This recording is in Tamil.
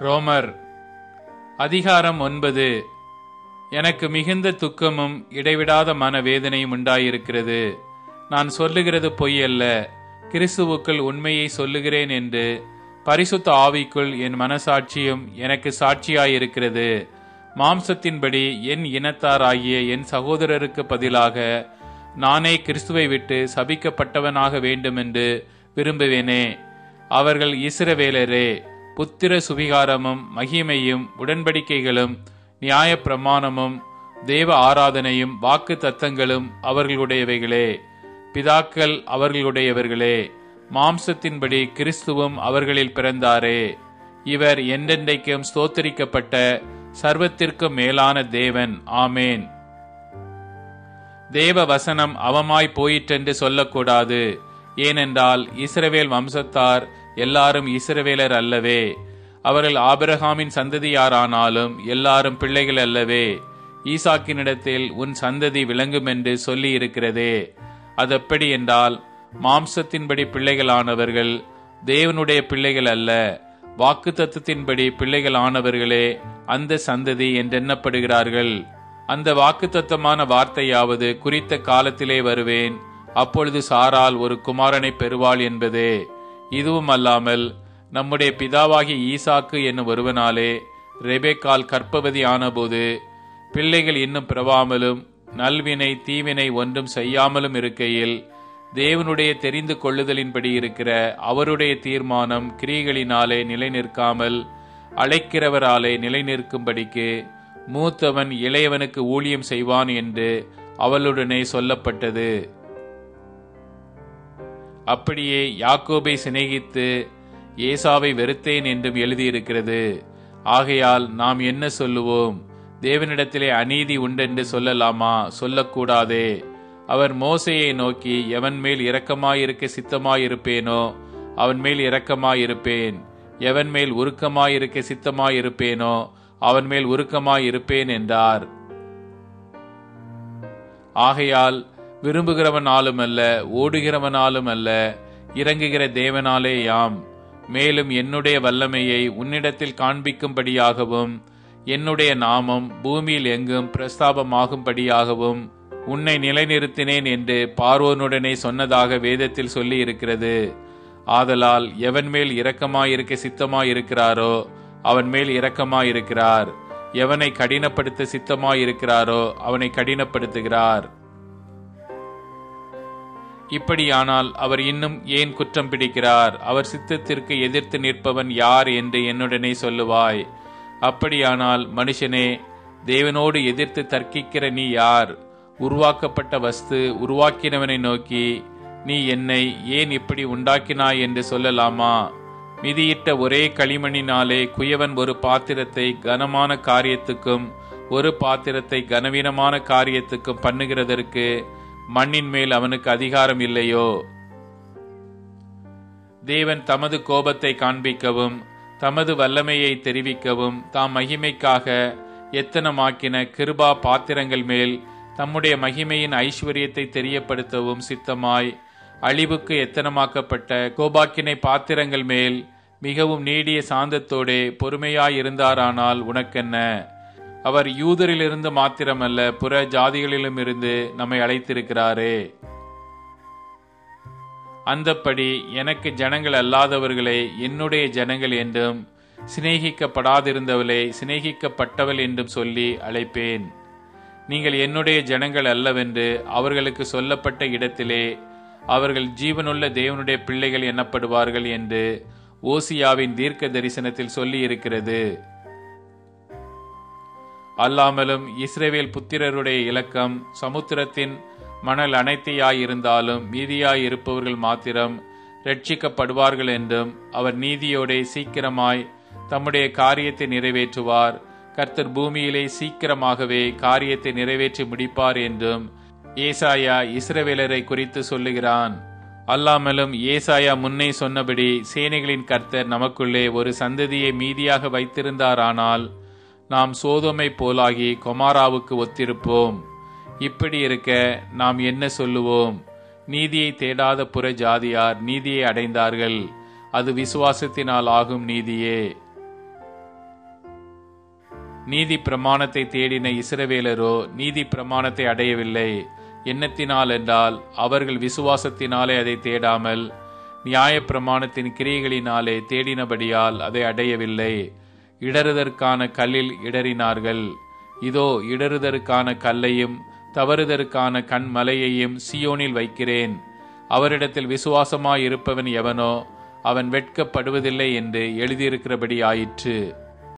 ரோமர் அதிகாரம் 9. எனக்கு மிகுந்த துக்கமும் இடைவிடாத மனவேதனையும் உண்டாயிருக்கிறது. நான் சொல்லுகிறது பொய் அல்ல, கிறிஸ்துவுக்குள் உண்மையை சொல்லுகிறேன் என்று பரிசுத்த ஆவிக்குள் என் மனசாட்சியும் எனக்கு சாட்சியாயிருக்கிறது. மாம்சத்தின்படி என் இனத்தாராகிய என் சகோதரருக்கு பதிலாக நானே கிறிஸ்துவை விட்டு சபிக்கப்பட்டவனாக வேண்டுமென்று விரும்புவேனே. அவர்கள் இஸ்ரவேலரே. புத்திர சுவிகாரமும் மகிமையும் உடன்படிக்கைகளும் நியாயப்பிரமாணமும் தேவ ஆராதனையும் வாக்கு தத்தங்களும் அவர்களுடையவைகளே. பிதாக்கள் அவர்களுடையவர்களே. மாம்சத்தின்படி கிறிஸ்துவும் அவர்களில் பிறந்தாரே. இவர் என்றென்றைக்கும் ஸ்தோத்தரிக்கப்பட்ட சர்வத்திற்கும் மேலான தேவன். ஆமேன். தேவ வசனம் அவமாய் போயிற்றென்று சொல்லக்கூடாது. ஏனென்றால் இஸ்ரவேல் வம்சத்தார் எல்லாரும் இஸ்ரவேலர் அல்லவே. அவர்கள் ஆபிரகாமின் சந்ததியாரானாலும் எல்லாரும் பிள்ளைகள் அல்லவே. ஈசாக்கினிடத்தில் உன் சந்ததி விளங்கும் என்று சொல்லி இருக்கிறதே. அதெப்படி என்றால், மாம்சத்தின்படி பிள்ளைகளானவர்கள் தேவனுடைய பிள்ளைகள் அல்ல, வாக்குத்தத்தத்தின்படி பிள்ளைகளானவர்களே அந்த சந்ததி என்றெண்ணப்படுகிறார்கள். அந்த வாக்குத்தத்தமான வார்த்தையாவது, குறித்த காலத்திலே வருவேன், அப்பொழுது சாராள் ஒரு குமாரனை பெறுவாள் என்பதே. இதுவும் அல்லாமல் நம்முடைய பிதாவாகிய ஈசாக்கு என்னும் ஒருவனாலே ரெபெக்காள் கர்ப்பவதி ஆனபோது பிள்ளைகள் இன்னும் பிறவாமலும் நல்வினை தீவினை ஒன்றும் செய்யாமலும் இருக்கையில் தேவனுடைய தெரிந்து கொள்ளுதலின்படி இருக்கிற அவருடைய தீர்மானம் கிரியைகளினாலே நிலை நிற்காமல் அழைக்கிறவராலே நிலை நிற்கும்படிக்கு மூத்தவன் இளையவனுக்கு ஊழியம் செய்வான் என்று அவளுடனே சொல்லப்பட்டது. அப்படியே யாக்கோபை சிநேகித்து ஏசாவை வெறுத்தேன் என்றும் எழுதியிருக்கிறது. ஆகையால் நாம் என்ன சொல்லுவோம்? தேவனிடத்திலே அநீதி உண்டென்று சொல்லலாமா? சொல்லக்கூடாதே. அவர் மோசேயை நோக்கி, எவன் மேல் இரக்கமாயிருக்க சித்தமாயிருப்பேனோ அவன் மேல் இரக்கமாயிருப்பேன், எவன் மேல் உருக்கமாயிருக்க சித்தமாயிருப்பேனோ அவன் மேல் உருக்கமாயிருப்பேன் என்றார். ஆகையால் விரும்புகிறவனாலும் அல்ல, ஓடுகிறவனாலும் அல்ல, இறங்குகிற தேவனாலே யாம். மேலும் என்னுடைய வல்லமையை உன்னிடத்தில் காண்பிக்கும்படியாகவும் என்னுடைய நாமம் பூமியில் எங்கும் பிரஸ்தாபமாகும்படியாகவும் உன்னை நிலைநிறுத்தினேன் என்று பார்வோனுடனே சொன்னதாக வேதத்தில் சொல்லி இருக்கிறது. ஆதலால் எவன் மேல் இரக்கமாயிருக்க சித்தமாயிருக்கிறாரோ அவன் மேல் இரக்கமாயிருக்கிறார், எவனை கடினப்படுத்த சித்தமாயிருக்கிறாரோ அவனை கடினப்படுத்துகிறார். இப்படியானால் அவர் இன்னும் ஏன் குற்றம் பிடிக்கிறார்? அவர் சித்தத்திற்கு எதிர்த்து நிற்பவன் யார் என்று என்னுடனே சொல்லுவாய். அப்படியானால் மனுஷனே, தேவனோடு எதிர்த்து தர்க்கிக்கிற நீ யார்? உருவாக்கப்பட்ட வஸ்து உருவாக்கினவனை நோக்கி, நீ என்னை ஏன் இப்படி உண்டாக்கினாய் என்று சொல்லலாமா? மிதியிட்ட ஒரே களிமணினாலே குயவன் ஒரு பாத்திரத்தை கனமான காரியத்துக்கும் ஒரு பாத்திரத்தை கனவீனமான காரியத்துக்கும் பண்ணுகிறதற்கு மண்ணின் மேல் அவனுக்கு அதிகாரம் இல்லையோ? தேவன் தமது கோபத்தை காண்பிக்கவும் தமது வல்லமையை தெரிவிக்கவும் தாம் மகிமைக்காக எத்தனமாக்கின கிருபா பாத்திரங்கள் மேல் தம்முடைய மகிமையின் ஐஸ்வர்யத்தை தெரியப்படுத்தவும் சித்தமாய் அழிவுக்கு எத்தனமாக்கப்பட்ட கோபாக்கினை பாத்திரங்கள் மேல் மிகவும் நீடிய சாந்தத்தோடே பொறுமையாயிருந்தாரானால் உனக்கென்ன? அவர் யூதரிலிருந்து மாத்திரமல்ல, புற ஜாதிகளிலும் இருந்து நம்மை அழைத்திருக்கிறாரே. அந்தப்படி எனக்கு ஜனங்கள் அல்லாதவர்களை என்னுடைய ஜனங்கள் என்றும் சிநேகிக்கப்படாதிருந்தவளை சிநேகிக்கப்பட்டவள் என்றும் சொல்லி அழைப்பேன். நீங்கள் என்னுடைய ஜனங்கள் அல்லவென்று அவர்களுக்கு சொல்லப்பட்ட இடத்திலே அவர்கள் ஜீவனுள்ள தேவனுடைய பிள்ளைகள் எண்ணப்படுவார்கள் என்று ஓசியாவின் தீர்க்க தரிசனத்தில் சொல்லி இருக்கிறது. அல்லாமலும் இஸ்ரவேல் புத்திரருடைய இலக்கம் சமுத்திரத்தின் மணல் அனைத்தையாயிருந்தாலும் மீதியாயிருப்பவர்கள் மாத்திரம் ரட்சிக்கப்படுவார்கள் என்றும் அவர் நீதியோடே சீக்கிரமாய் தம்முடைய காரியத்தை நிறைவேற்றுவார், கர்த்தர் பூமியிலே சீக்கிரமாகவே காரியத்தை நிறைவேற்றி முடிப்பார் என்றும் ஏசாயா இஸ்ரவேலரை குறித்து சொல்லுகிறான். அல்லாமலும் ஏசாயா முன்னே சொன்னபடி சேனைகளின் கர்த்தர் நமக்குள்ளே ஒரு சந்ததியை மீதியாக வைத்திருந்தாரானால் நாம் சோதோமை போலாகி கொமாராவுக்கு ஒத்திருப்போம். இப்படி இருக்க நாம் என்ன சொல்லுவோம்? நீதியை தேடாத புற ஜாதியார் நீதியை அடைந்தார்கள், அது விசுவாசத்தினால் ஆகும் நீதியே. நீதி பிரமாணத்தை தேடின இஸ்ரவேலரோ நீதி பிரமாணத்தை அடையவில்லை. எண்ணத்தினால் என்றால் அவர்கள் விசுவாசத்தினாலே அதை தேடாமல் நியாயப்பிரமாணத்தின் கிரியைகளினாலே தேடினபடியால் அதை அடையவில்லை. இடறுதற்கான கல்லில் இடறினார்கள். இதோ இடறுதற்கான கல்லையும் தவறுதற்கான கண்மலையையும் சீயோனில் வைக்கிறேன். அவரிடத்தில் விசுவாசமாயிருப்பவன் எவனோ அவன் வெட்கப்படுவதில்லை என்று எழுதியிருக்கிறபடி ஆயிற்று.